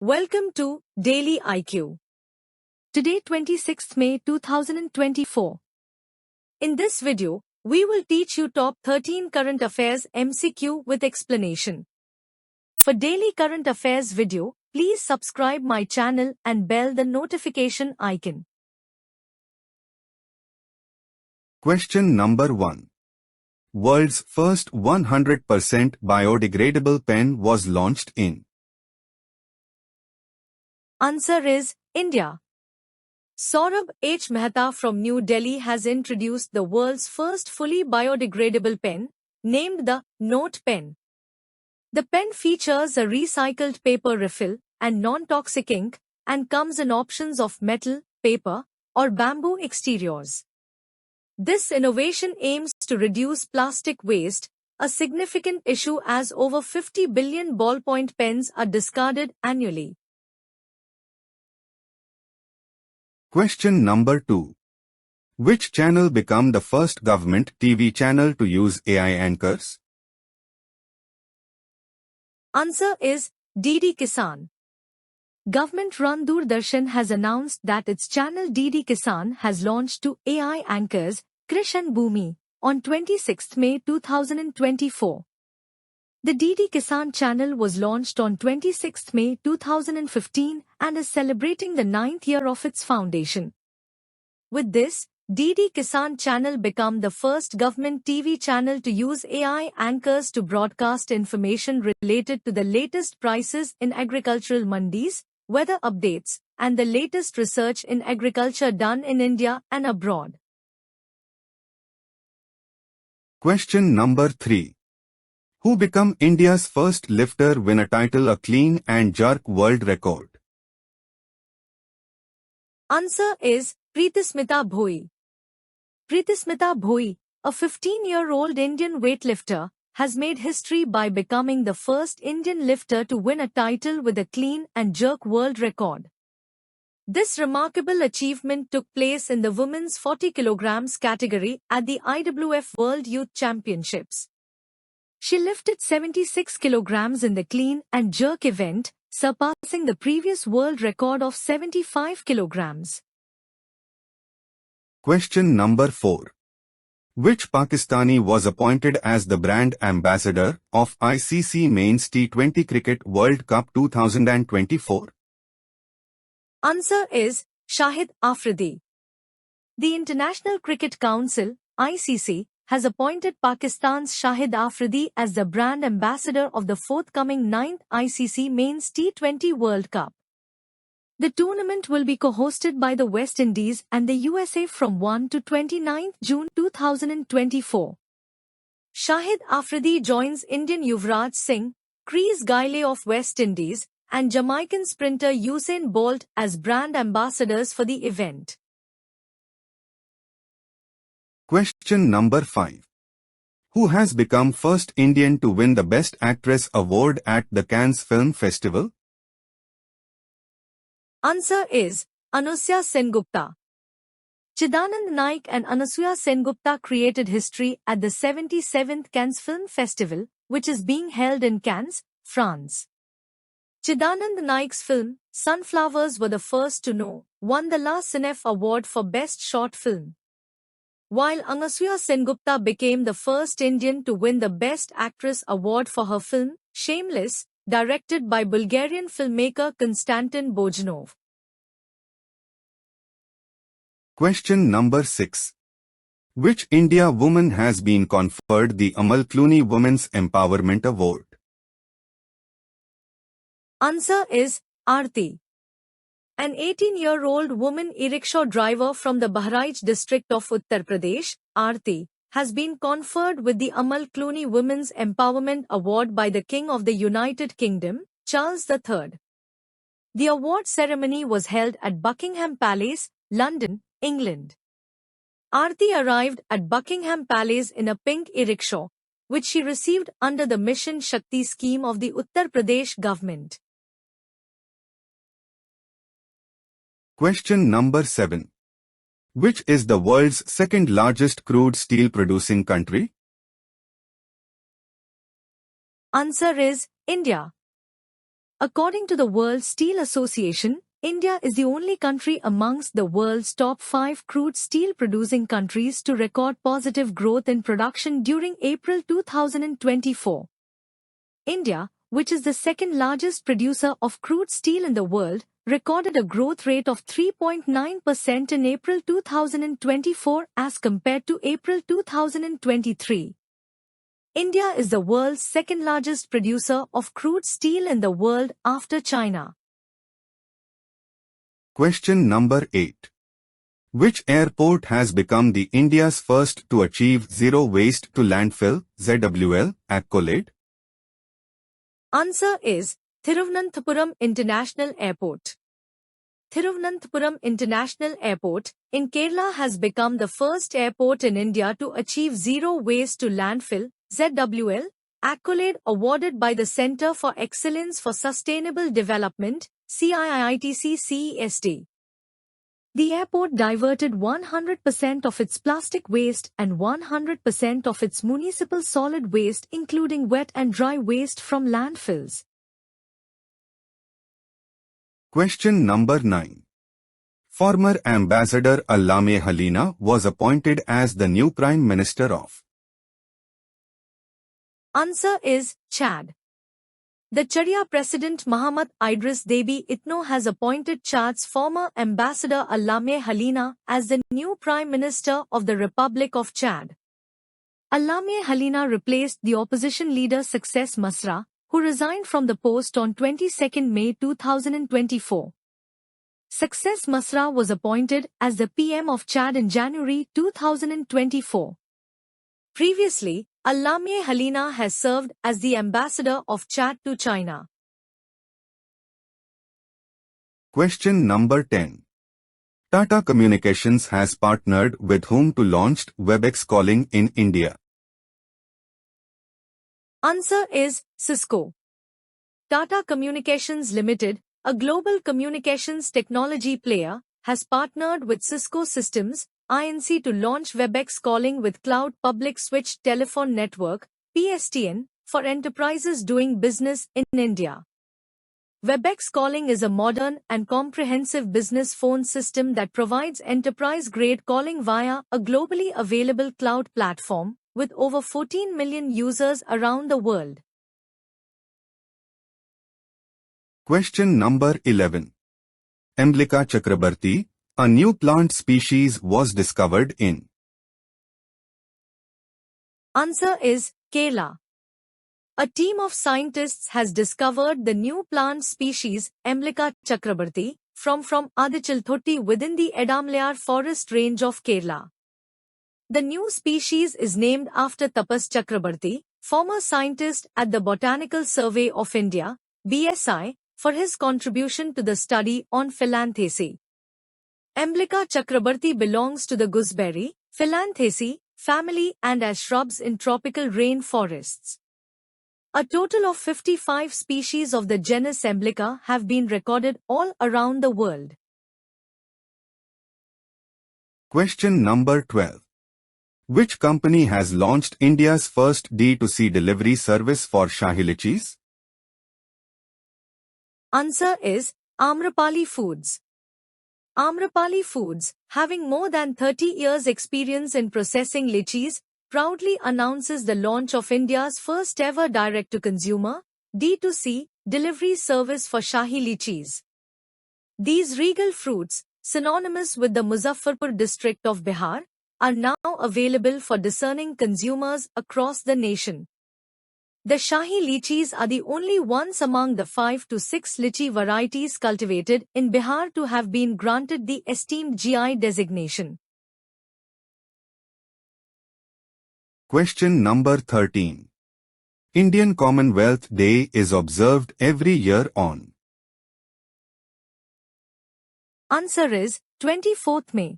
Welcome to Daily IQ. Today 26th May 2024. In this video, we will teach you top 13 current affairs MCQ with explanation. For daily current affairs video, please subscribe my channel and bell the notification icon. Question number 1. World's first 100% biodegradable pen was launched in. Answer is India. Saurabh H. Mehta from New Delhi has introduced the world's first fully biodegradable pen, named the Note Pen. The pen features a recycled paper refill and non-toxic ink and comes in options of metal, paper, or bamboo exteriors. This innovation aims to reduce plastic waste, a significant issue as over 50 billion ballpoint pens are discarded annually. Question number 2. Which channel became the first government TV channel to use AI anchors? Answer is DD Kisan. Government-run Doordarshan has announced that its channel DD Kisan has launched two AI anchors, Krish and Bhumi, on 26 May 2024. The DD Kisan channel was launched on 26 May 2015 and is celebrating the 9th year of its foundation. With this, DD Kisan channel became the first government TV channel to use AI anchors to broadcast information related to the latest prices in agricultural mandis, weather updates, and the latest research in agriculture done in India and abroad. Question number 3. Who became India's first lifter win a title a clean and jerk world record? Answer is Preetismita Bhoi. Preetismita Bhoi, a 15-year-old Indian weightlifter, has made history by becoming the first Indian lifter to win a title with a clean and jerk world record. This remarkable achievement took place in the women's 40 kilograms category at the IWF World Youth Championships. She lifted 76 kilograms in the clean and jerk event, surpassing the previous world record of 75 kilograms. Question number 4. Which Pakistani was appointed as the brand ambassador of ICC Men's T20 Cricket World Cup 2024? Answer is Shahid Afridi. The International Cricket Council, ICC, has appointed Pakistan's Shahid Afridi as the brand ambassador of the forthcoming 9th ICC Men's T20 World Cup. The tournament will be co-hosted by the West Indies and the USA from 1 to 29 June 2024. Shahid Afridi joins Indian Yuvraj Singh, Chris Gayle of West Indies, and Jamaican sprinter Usain Bolt as brand ambassadors for the event. Question number 5. Who has become first Indian to win the Best Actress award at the Cannes Film Festival? Answer is Anusya Sengupta. Chidanand Naik and Anasuya Sengupta created history at the 77th Cannes Film Festival, which is being held in Cannes, France. Chidanand Naik's film, Sunflowers Were the First to Know, won the La Cinef Award for Best Short Film. While Anasuya Sengupta became the first Indian to win the Best Actress award for her film, Shameless, directed by Bulgarian filmmaker Konstantin Bojnov. Question number 6. Which India woman has been conferred the Amal Clooney Women's Empowerment Award? Answer is Aarti. An 18-year-old woman e-rickshaw driver from the Bahraich district of Uttar Pradesh, Aarti, has been conferred with the Amal Clooney Women's Empowerment Award by the King of the United Kingdom, Charles III. The award ceremony was held at Buckingham Palace, London, England. Aarti arrived at Buckingham Palace in a pink e-rickshaw, which she received under the Mission Shakti scheme of the Uttar Pradesh government. Question number 7. Which is the world's second largest crude steel producing country? Answer is India. According to the World Steel Association, India is the only country amongst the world's top 5 crude steel producing countries to record positive growth in production during April 2024. India, which is the second largest producer of crude steel in the world, recorded a growth rate of 3.9% in April 2024 as compared to April 2023. India is the world's second largest producer of crude steel in the world after China. Question number 8. Which airport has become the India's first to achieve zero waste to landfill (ZWL) accolade? Answer is Thiruvananthapuram International Airport. Thiruvananthapuram International Airport in Kerala has become the first airport in India to achieve zero waste to landfill (ZWL) accolade awarded by the Centre for Excellence for Sustainable Development CIITC-CESD. The airport diverted 100% of its plastic waste and 100% of its municipal solid waste including wet and dry waste from landfills. Question number 9. Former Ambassador Allame Halina was appointed as the new Prime Minister of. Answer is Chad. The Chadiya President Muhammad Idris Deby Itno has appointed Chad's former ambassador Allame Halina as the new Prime Minister of the Republic of Chad. Allame Halina replaced the opposition leader Success Masra, who resigned from the post on 22 May 2024. Success Masra was appointed as the PM of Chad in January 2024. Previously, Allame Halina has served as the ambassador of Chad to China. Question number 10. Tata Communications has partnered with whom to launch WebEx calling in India? Answer is Cisco. Tata Communications Limited, a global communications technology player, has partnered with Cisco Systems, Inc. to launch WebEx calling with Cloud Public Switched Telephone Network, PSTN, for enterprises doing business in India. WebEx calling is a modern and comprehensive business phone system that provides enterprise-grade calling via a globally available cloud platform, with over 14 million users around the world. Question number 11. Emblica chakrabarti, a new plant species, was discovered in. Answer is Kerala. A team of scientists has discovered the new plant species Emblica chakrabarti from Adichalthotti within the Edamlayar forest range of Kerala. The new species is named after Tapas Chakrabarti, former scientist at the Botanical Survey of India, BSI, for his contribution to the study on Phyllanthacea. Emblica chakrabarti belongs to the gooseberry, Phyllanthacea, family and as shrubs in tropical rain forests. A total of 55 species of the genus Emblica have been recorded all around the world. Question number 12. Which company has launched India's first D2C delivery service for Shahi Lichis? Answer is Amrapali Foods. Amrapali Foods, having more than 30 years' experience in processing lychees, proudly announces the launch of India's first ever direct-to-consumer, D2C, delivery service for Shahi Lichis. These regal fruits, synonymous with the Muzaffarpur district of Bihar, are now available for discerning consumers across the nation. The Shahi Lichis are the only ones among the 5 to 6 lychee varieties cultivated in Bihar to have been granted the esteemed GI designation. Question number 13. Indian Commonwealth Day is observed every year on. Answer is 24th May.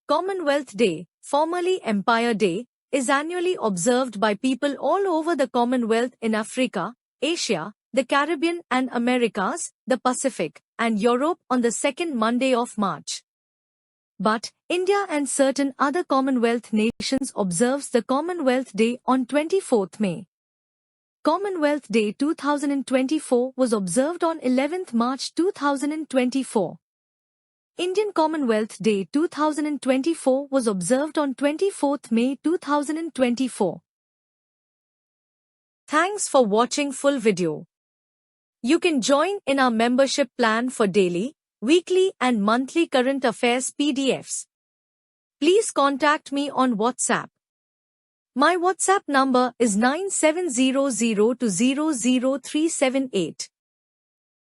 Commonwealth Day, formerly Empire Day, is annually observed by people all over the Commonwealth in Africa, Asia, the Caribbean and Americas, the Pacific, and Europe on the second Monday of March. But India and certain other Commonwealth nations observes the Commonwealth Day on 24th May. Commonwealth Day 2024 was observed on 11th March 2024. Indian Commonwealth Day 2024 was observed on 24th May 2024. Thanks for watching full video. You can join in our membership plan for daily, weekly and monthly current affairs PDFs. Please contact me on WhatsApp. My WhatsApp number is 9700200378.